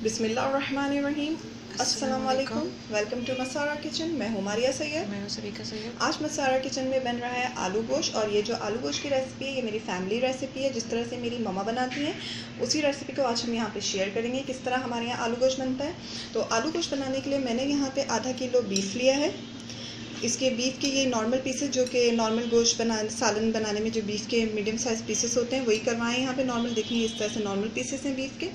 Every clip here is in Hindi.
बिस्मिल्लाहिर्रहमानिर्रहीम। अस्सलाम वालेकुम। Welcome to Masara kitchen. मैं हूँ मारिया सैयद। मैं हूँ सबिका सैयद। आज मसारा किचन में बन रहा है आलू गोश्त, और ये जो आलू गोश्त की रेसिपी है ये मेरी फैमिली रेसिपी है। जिस तरह से मेरी मम्मा बनाती हैं उसी रेसिपी को आज हम यहाँ पे शेयर करेंगे किस तरह हमारे यहाँ आलू गोश्त बनता है। तो आलू गोश्त बनाने के लिए मैंने यहाँ पे आधा किलो बीफ लिया है। इसके बीफ के ये नॉर्मल पीसेस जो कि नॉर्मल गोश्त सालन बनाने में जो बीफ के मीडियम साइज़ पीसेस होते हैं वही करवाएं यहाँ पे नॉर्मल। देखिए इस तरह से नॉर्मल पीसेस हैं बीफ के।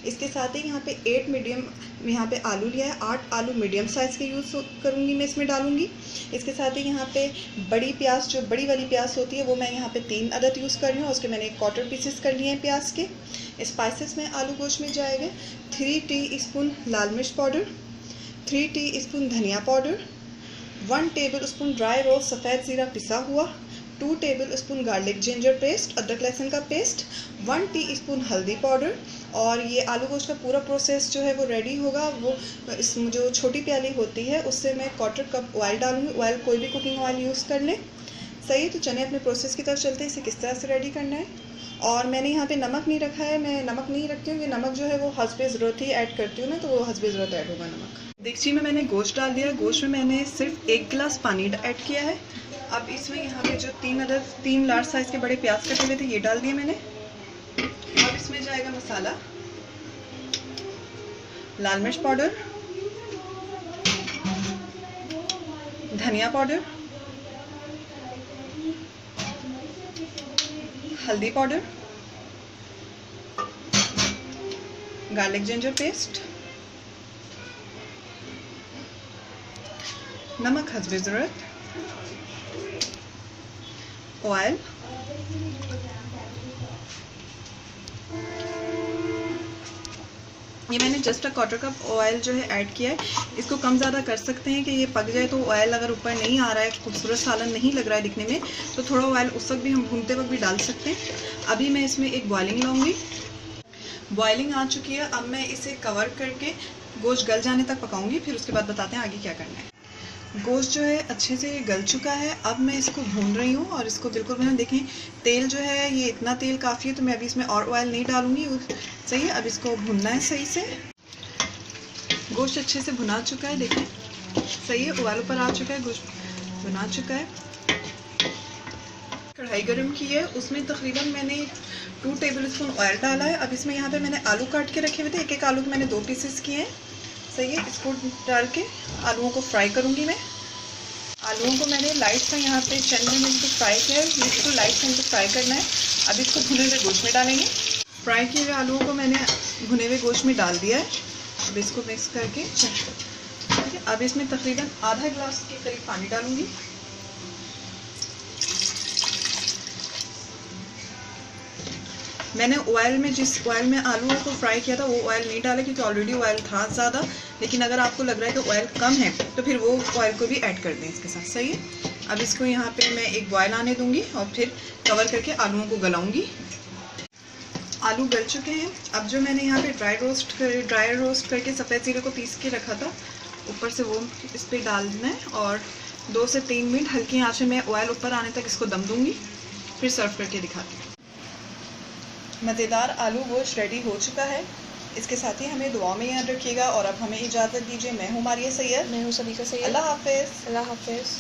इसके साथ ही यहाँ पे 8 मीडियम यहाँ पे आलू लिया है। 8 आलू मीडियम साइज़ के यूज़ करूँगी मैं इसमें डालूँगी। इसके साथ ही यहाँ पे बड़ी प्याज जो बड़ी वाली प्याज होती है वो मैं यहाँ पे 3 अदद यूज़ कर रही हूँ। उसके मैंने 1/4 पीसेस कर लिए हैं प्याज के। स्पाइसेस में आलू गोश्त में जाएगा 3 टीस्पून लाल मिर्च पाउडर, 3 टीस्पून धनिया पाउडर, 1 टेबलस्पून ड्राई रोस्ट सफ़ेद ज़ीरा पिसा हुआ, 2 टेबलस्पून गार्लिक जिंजर पेस्ट अदरक लहसुन का पेस्ट, 1 टीस्पून हल्दी पाउडर। और ये आलू गोश्त का पूरा प्रोसेस जो है वो रेडी होगा वो इस जो छोटी प्याली होती है उससे मैं 1/4 कप ऑयल डालूँगी। ऑयल कोई भी कुकिंग ऑयल यूज़ कर लें। सही, तो चलिए अपने प्रोसेस की तरफ चलते हैं इसे किस तरह से रेडी करना है। और मैंने यहाँ पे नमक नहीं रखा है, मैं नमक नहीं रखती हूँ। ये नमक जो है वो हस्बे ज़रूरत ही ऐड करती हूँ मैं, तो वो हस्बे ज़रूरत ऐड होगा नमक। देगची में मैंने गोश्त डाल दिया। गोश्त में मैंने सिर्फ 1 गिलास पानी ऐड किया है। अब इसमें यहाँ पे जो 3 लार्ज साइज़ के बड़े प्याज कटे हुए थे ये डाल दिए मैंने। अब इसमें जाएगा मसाला, लाल मिर्च पाउडर, धनिया पाउडर, हल्दी पाउडर, गार्लिक जिंजर पेस्ट, नमक हस्बे ज़रूरत, ऑयल, ये मैंने जस्ट 1/4 कप ऑयल जो है ऐड किया है। इसको कम ज़्यादा कर सकते हैं कि ये पक जाए। तो ऑयल अगर ऊपर नहीं आ रहा है, खूबसूरत सालन नहीं लग रहा है दिखने में, तो थोड़ा ऑयल उस वक्त भी हम भूनते वक्त भी डाल सकते हैं। अभी मैं इसमें एक बॉइलिंग लाऊंगी। बॉइलिंग आ चुकी है। अब मैं इसे कवर करके गोश्त गल जाने तक पकाऊंगी, फिर उसके बाद बताते हैं आगे क्या करना है। गोश्त जो है अच्छे से गल चुका है। अब मैं इसको भून रही हूँ और इसको बिल्कुल मैंने देखें तेल जो है ये इतना तेल काफ़ी है, तो मैं अभी इसमें और ऑयल नहीं डालूंगी। सही है, अब इसको भूनना है सही से। गोश्त अच्छे से भुना चुका है, देखें सही है, उबाल ऊपर आ चुका है, गोश्त भुना चुका है। कढ़ाई गरम की है, उसमें तकरीबन मैंने 2 टेबलस्पून ऑयल डाला है। अब इसमें यहाँ पे मैंने आलू काट के रखे हुए थे, एक आलू के मैंने 2 पीसेस किए हैं। सही है, इसको डाल के आलूओं को फ्राई करूँगी मैं। आलूओं को मैंने लाइट सा यहाँ पे चंद मिनट तक फ्राई किया है। इसको लाइट से हमको फ्राई करना है। अब इसको भुने हुए गोश्त में डालेंगे। फ्राई किए हुए आलूओं को मैंने भुने हुए गोश्त में डाल दिया है। अब इसको मिक्स करके ठीक है, अब इसमें तकरीबन आधा गिलास के करीब पानी डालूंगी। मैंने ऑयल में जिस ऑयल में आलूओं को फ्राई किया था वो ऑयल नहीं डाला क्योंकि ऑलरेडी ऑयल था ज़्यादा। लेकिन अगर आपको लग रहा है कि ऑयल कम है तो फिर वो ऑयल को भी ऐड कर दें इसके साथ। सही है, अब इसको यहाँ पे मैं एक बॉयल आने दूंगी और फिर कवर करके आलूओं को गलाऊंगी। आलू गल चुके हैं। अब जो मैंने यहाँ पे ड्राई रोस्ट करके सफ़ेद ज़ीरे को पीस के रखा था ऊपर से वो इस पर डालना है, और 2 से 3 मिनट हल्की आंच में ऑयल ऊपर आने तक इसको दम दूंगी, फिर सर्व करके दिखाती हूँ। मज़ेदार आलू गोश्त रेडी हो चुका है। इसके साथ ही हमें दुआ में याद रखिएगा, और अब हमें इजाज़त दीजिए। मैं हूँ मारिया सैयद। मैं हूँ सबिका सैयद। अल्लाह हाफिज़। अल्लाह हाफिज़।